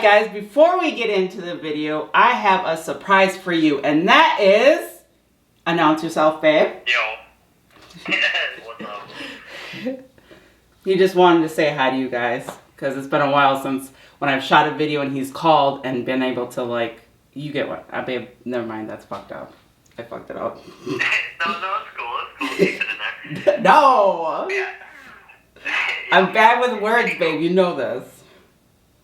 guys, before we get into the video, I have a surprise for you, and that is... Announce yourself, babe. Yo. What's up? He just wanted to say hi to you guys, because it's been a while since when I've shot a video and he's called and been able to, like... You get what? Babe, never mind, that's fucked up. I fucked it up. No, it's cool. It's cool. Keep it in there. No! Yeah. I'm bad with words, babe. You know this.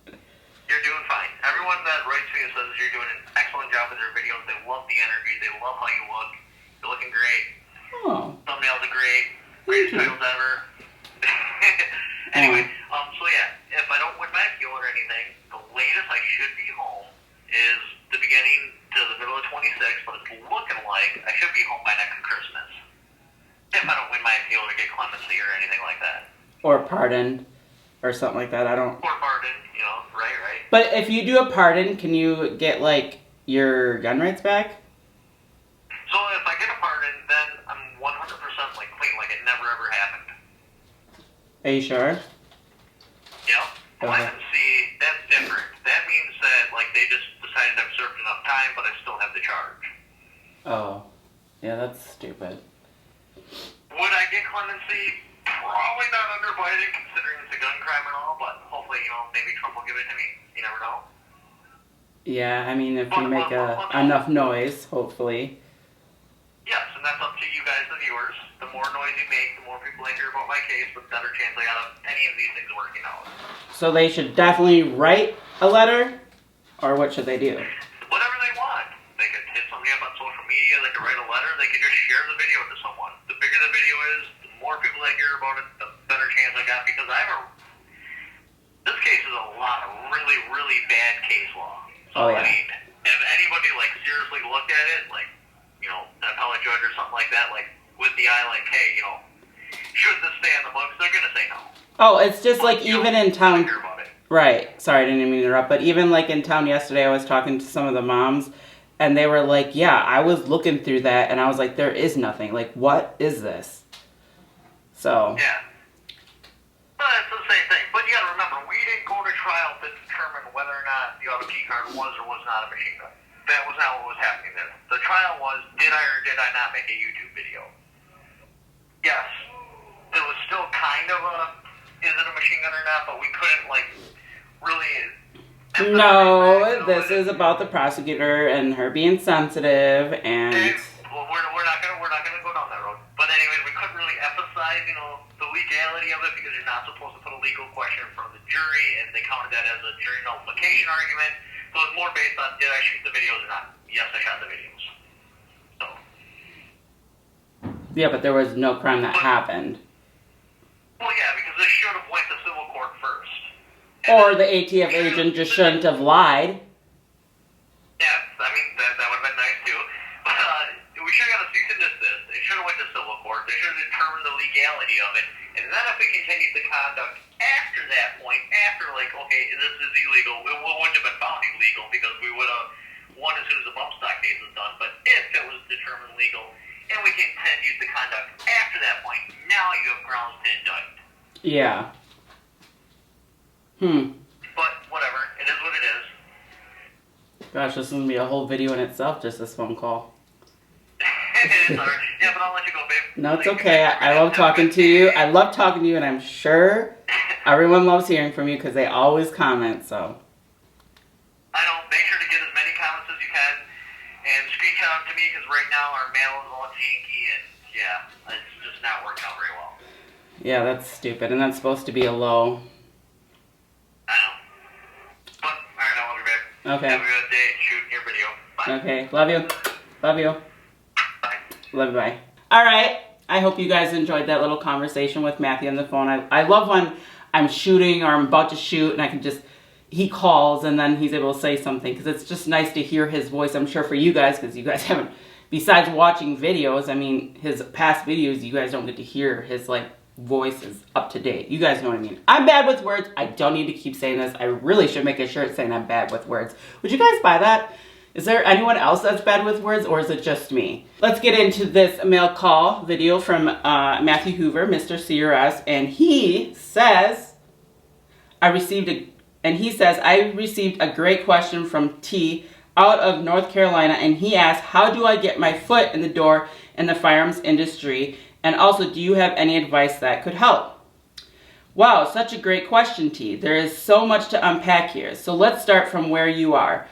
You're doing fine. Everyone that writes me and says you're doing an excellent job with your videos. They love the energy. They love how you look. You're looking great. Oh. Thumbnails are great. Greatest titles ever. Anyway, so yeah, if I don't win my appeal or anything, the latest I should be home is the beginning to the middle of 26, but it's looking like I should be home by next Christmas. If I don't win my appeal or get clemency or anything like that. Or pardoned. Or something like that. I don't... Or pardon, you know, right. But if you do a pardon, can you get, like, your gun rights back? So if I get a pardon, then I'm 100% like clean, like it never ever happened. Are you sure? Yep. Okay. Clemency, that's different. That means that, like, they just decided I've served enough time, but I still have the charge. Oh. Yeah, that's stupid. Would I get clemency? Probably not under Biden, considering it's a gun crime and all, but hopefully, you know, maybe Trump will give it to me. You never know. Yeah, I mean, if you make enough noise, hopefully. Yes, and that's up to you guys, the viewers. The more noise you make, the more people I hear about my case, the better chance I got of any of these things working out. So they should definitely write a letter? Or what should they do? Whatever they want. They could hit somebody up on social media, they could write a letter, they could just share the video to someone. The bigger the video is, the more people that hear about it, the better chance I got, because this case is a lot of really, really bad case law. So, Oh, yeah. I mean, if anybody, like, seriously looked at it, like, you know, an appellate judge or something like that, like, with the eye, like, hey, you know, should this stay on the books? They're gonna say no. Oh, it's just like even in town... Hear about it. Right. Sorry, I didn't mean to interrupt. But even like in town yesterday, I was talking to some of the moms, and they were like, yeah, I was looking through that, and I was like, there is nothing. Like, what is this? So... Yeah. Well, it's the same thing. But you gotta remember, we didn't go to trial to determine whether or not the auto key card was or was not a machine gun. That was not what was happening there. The trial was, did I or did I not make a YouTube video? Yes. It was still kind of a, is it a machine gun or not, but we couldn't, like, really... No, this is about the prosecutor and her being sensitive and... Well, we're not gonna go down that road. But anyways, we couldn't really emphasize, you know, the legality of it because you're not supposed to put a legal question in front of the jury, and they counted that as a jury nullification argument. So it's more based on, did I shoot the videos or not? Yes, I shot the videos. So. Yeah, but there was no crime that happened. Well, yeah, because this should have went to civil court first. Or the ATF agent just shouldn't have lied. Yeah, I mean, that would have been nice too. But we should have got a cease and desist. It should have went to civil court. They should have determined the legality of it. And then if we continued the conduct after that point, after like, okay, this is illegal, it wouldn't have been found illegal because we would have won as soon as the bump stock case was done. But if it was determined legal and we continued the conduct after that point, now you have grounds to indict. Yeah. But whatever, it is what it is. Gosh, this is going to be a whole video in itself, just this phone call. Sorry. Yeah, but I'll let you go, babe. No, it's okay. I love talking to you. I love talking to you, and I'm sure everyone loves hearing from you because they always comment, so. I know. Make sure to get as many comments as you can and screenshot them to me because right now our mail is all janky and, yeah, it's just not working out very well. Yeah, that's stupid, and that's supposed to be a low. I know. But, alright, I love you, babe. Okay. Have a good day shooting your video. Bye. Okay, love you. Love you. Bye. Love you, bye. Alright, I hope you guys enjoyed that little conversation with Matthew on the phone. I love when I'm shooting or I'm about to shoot and I can just, he calls and then he's able to say something because it's just nice to hear his voice. I'm sure for you guys, because you guys haven't, besides watching videos, I mean, his past videos, you guys don't get to hear his, like, voice is up to date. You guys know what I mean. I'm bad with words. I don't need to keep saying this. I really should make a shirt saying I'm bad with words. Would you guys buy that? Is there anyone else that's bad with words, or is it just me? Let's get into this mail call video from Matthew Hoover, Mr. CRS, and he says, I received And he says, I received a great question from T out of North Carolina, and he asked, how do I get my foot in the door in the firearms industry? And also, do you have any advice that could help? Wow, such a great question, T. There is so much to unpack here. So let's start from where you are,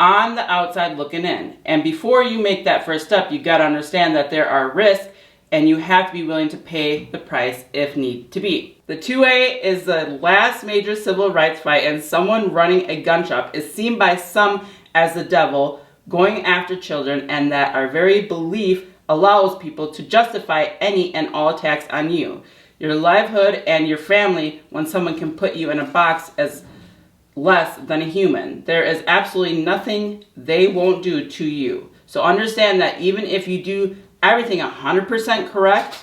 on the outside looking in. And before you make that first step, you got to understand that there are risks, and you have to be willing to pay the price if need to be. The 2A is the last major civil rights fight, and someone running a gun shop is seen by some as the devil going after children, and that our very belief allows people to justify any and all attacks on you, your livelihood, and your family when someone can put you in a box as less than a human. There is absolutely nothing they won't do to you. So understand that even if you do everything 100% correct,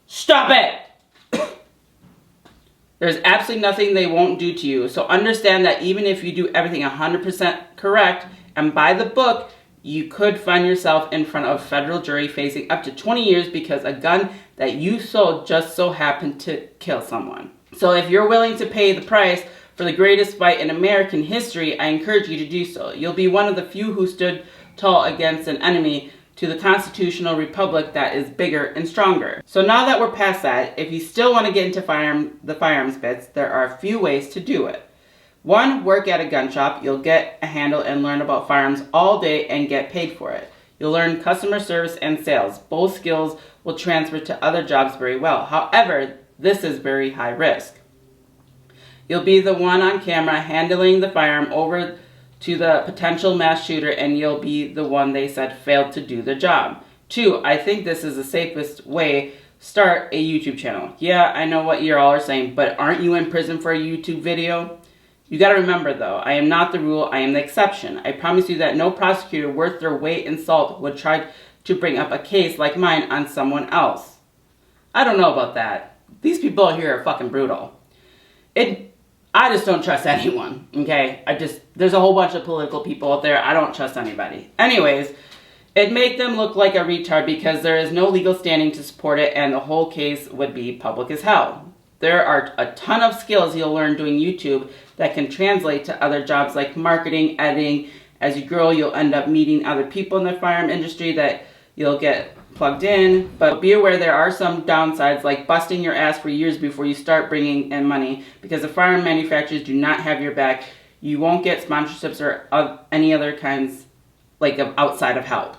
stop it! There's absolutely nothing they won't do to you. So understand that even if you do everything 100% correct and by the book, you could find yourself in front of a federal jury facing up to 20 years because a gun that you sold just so happened to kill someone. So if you're willing to pay the price for the greatest fight in American history, I encourage you to do so. You'll be one of the few who stood tall against an enemy to the constitutional republic that is bigger and stronger. So now that we're past that, if you still want to get into the firearms bits, there are a few ways to do it. 1, work at a gun shop. You'll get a handle and learn about firearms all day and get paid for it. You'll learn customer service and sales. Both skills will transfer to other jobs very well. However, this is very high risk. You'll be the one on camera handling the firearm over to the potential mass shooter, and you'll be the one they said failed to do the job. 2, I think this is the safest way. Start a YouTube channel. Yeah, I know what you all are saying, but aren't you in prison for a YouTube video? You gotta remember though, I am not the rule, I am the exception. I promise you that no prosecutor worth their weight in salt would try to bring up a case like mine on someone else. I don't know about that. These people here are fucking brutal. I just don't trust anyone, okay? There's a whole bunch of political people out there. I don't trust anybody. Anyways, it'd make them look like a retard because there is no legal standing to support it, and the whole case would be public as hell. There are a ton of skills you'll learn doing YouTube that can translate to other jobs like marketing, editing. As you grow, you'll end up meeting other people in the firearm industry that you'll get plugged in, but be aware there are some downsides like busting your ass for years before you start bringing in money because the firearm manufacturers do not have your back. You won't get sponsorships or any other kinds of outside of help.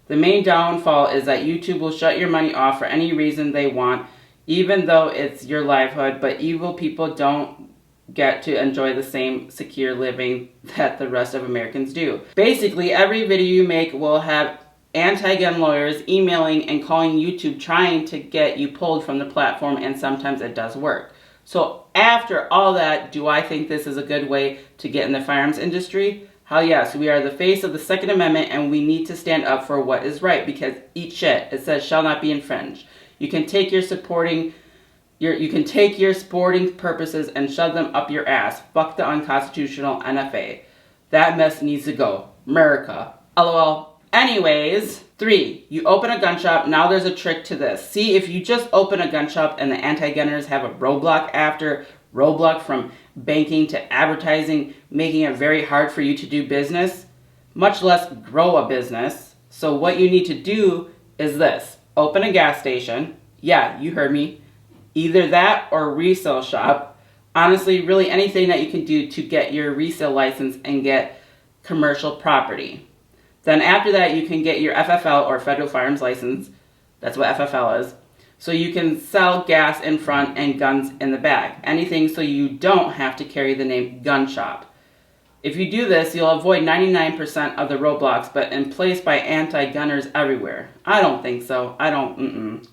The main downfall is that YouTube will shut your money off for any reason they want, even though it's your livelihood, but evil people don't get to enjoy the same secure living that the rest of Americans do. Basically, every video you make will have anti-gun lawyers emailing and calling YouTube trying to get you pulled from the platform, and sometimes it does work. So after all that, do I think this is a good way to get in the firearms industry? Hell yes, we are the face of the Second Amendment and we need to stand up for what is right because eat shit, it says shall not be infringed. You can take your sporting purposes and shove them up your ass. Fuck the unconstitutional NFA. That mess needs to go. America. LOL. Anyways, 3, you open a gun shop. Now there's a trick to this. See, if you just open a gun shop and the anti-gunners have a roadblock after roadblock from banking to advertising, making it very hard for you to do business, much less grow a business. So what you need to do is this. Open a gas station. Yeah, you heard me. Either that or resale shop. Honestly, really anything that you can do to get your resale license and get commercial property. Then after that, you can get your FFL or Federal Firearms License. That's what FFL is. So you can sell gas in front and guns in the back. Anything so you don't have to carry the name gun shop. If you do this, you'll avoid 99% of the roadblocks, but in place by anti-gunners everywhere. I don't think so. I don't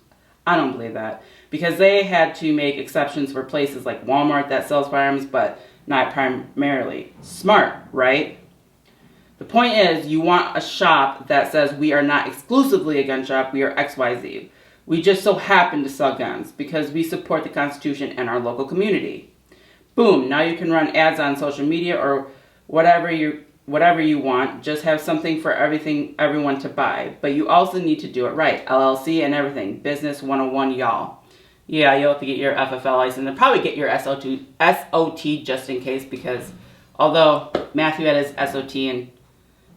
believe that. Because they had to make exceptions for places like Walmart that sells firearms, but not primarily. Smart, right? The point is, you want a shop that says we are not exclusively a gun shop, we are XYZ. We just so happen to sell guns because we support the Constitution and our local community. Boom, now you can run ads on social media or whatever you want. Just have something for everyone to buy. But you also need to do it right. LLC and everything. Business 101, y'all. Yeah, you'll have to get your FFL license and probably get your SOT just in case, because although Matthew had his SOT and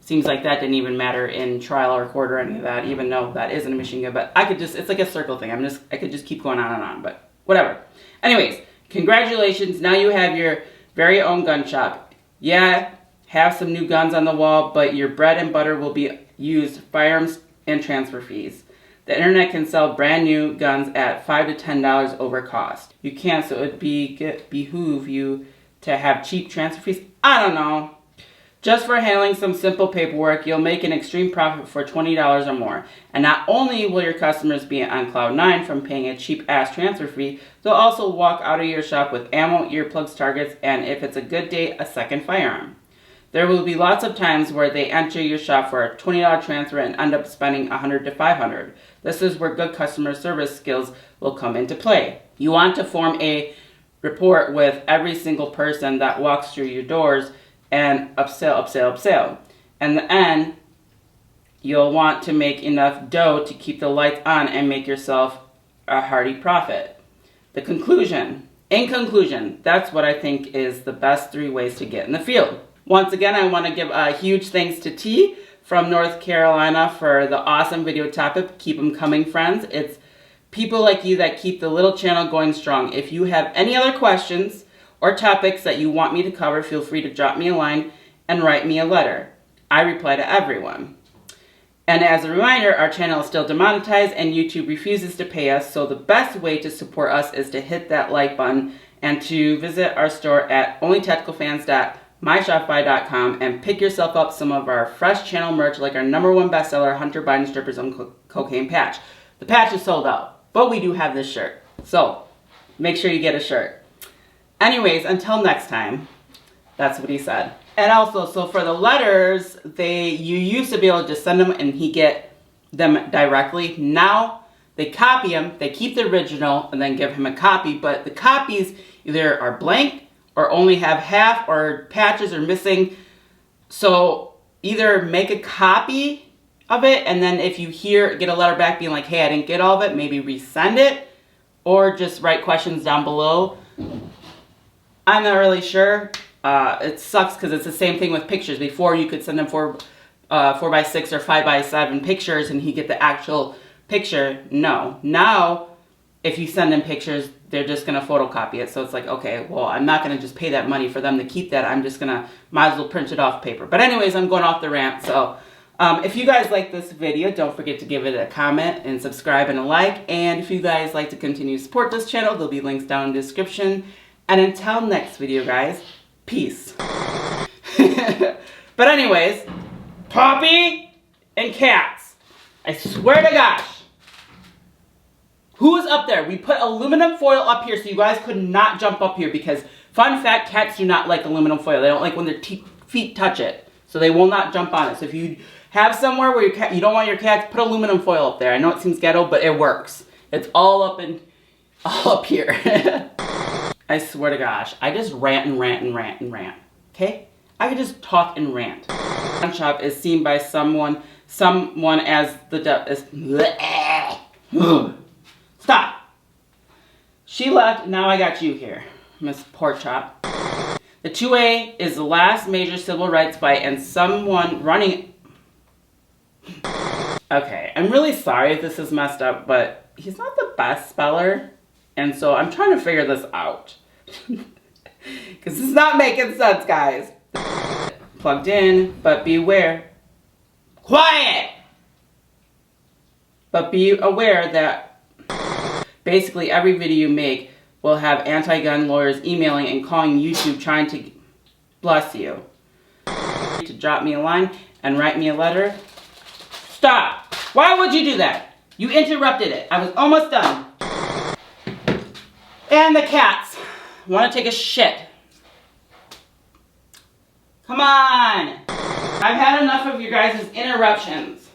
seems like that didn't even matter in trial or court or any of that, even though that isn't a machine gun. But I could just, it's like a circle thing. I could just keep going on and on, but whatever. Anyways, congratulations. Now you have your very own gun shop. Yeah, have some new guns on the wall, but your bread and butter will be used firearms and transfer fees. The internet can sell brand new guns at $5 to $10 over cost. You can't, so it would behoove you to have cheap transfer fees. I don't know. Just for handling some simple paperwork, you'll make an extreme profit for $20 or more. And not only will your customers be on cloud 9 from paying a cheap-ass transfer fee, they'll also walk out of your shop with ammo, earplugs, targets, and if it's a good day, a second firearm. There will be lots of times where they enter your shop for a $20 transfer and end up spending $100 to $500. This is where good customer service skills will come into play. You want to form a rapport with every single person that walks through your doors and upsell. In the end, you'll want to make enough dough to keep the lights on and make yourself a hearty profit. In conclusion, that's what I think is the best 3 ways to get in the field. Once again, I want to give a huge thanks to T from North Carolina for the awesome video topic. Keep them coming, friends. It's people like you that keep the little channel going strong. If you have any other questions or topics that you want me to cover, feel free to drop me a line and write me a letter. I reply to everyone. And as a reminder, our channel is still demonetized and YouTube refuses to pay us, so the best way to support us is to hit that like button and to visit our store at onlytacticalfans.myshopify.com and pick yourself up some of our fresh channel merch like our #1 bestseller, Hunter Biden Strippers on Cocaine patch. The patch is sold out, but we do have this shirt, so make sure you get a shirt. Anyways, until next time, that's what he said. And also, so for the letters, you used to be able to just send them and he get them directly. Now, they copy them, they keep the original, and then give him a copy. But the copies either are blank or only have half, or patches are missing. So either make a copy of it, and then if you get a letter back being like, hey, I didn't get all of it, maybe resend it, or just write questions down below. I'm not really sure. It sucks because it's the same thing with pictures. Before you could send them 4x6 or 5x7 pictures and he get the actual picture. No. Now, if you send them pictures, they're just going to photocopy it. So it's like, okay, well, I'm not going to just pay that money for them to keep that. I'm just going to, might as well print it off paper. But anyways, I'm going off the rant. So if you guys like this video, don't forget to give it a comment and subscribe and a like. And if you guys like to continue to support this channel, there'll be links down in the description. And until next video, guys, peace. But anyways, Poppy and cats. I swear to gosh. Who is up there? We put aluminum foil up here so you guys could not jump up here because, fun fact, cats do not like aluminum foil. They don't like when their feet touch it. So they will not jump on it. So if you have somewhere where you don't want your cats, put aluminum foil up there. I know it seems ghetto, but it works. It's all up here. I swear to gosh, I just rant and rant and rant and rant, okay? I could just talk and rant. Gun shop is seen by someone as Stop! She left, now I got you here, Miss Porkchop. The 2A is the last major civil rights fight and someone running... Okay, I'm really sorry if this is messed up, but he's not the best speller. And so I'm trying to figure this out. Because it's not making sense, guys. Plugged in, but beware. Quiet! But be aware that basically every video you make will have anti-gun lawyers emailing and calling YouTube trying to bless you. To drop me a line and write me a letter. Stop! Why would you do that? You interrupted it. I was almost done. And the cats want to take a shit. Come on. I've had enough of your guys' interruptions.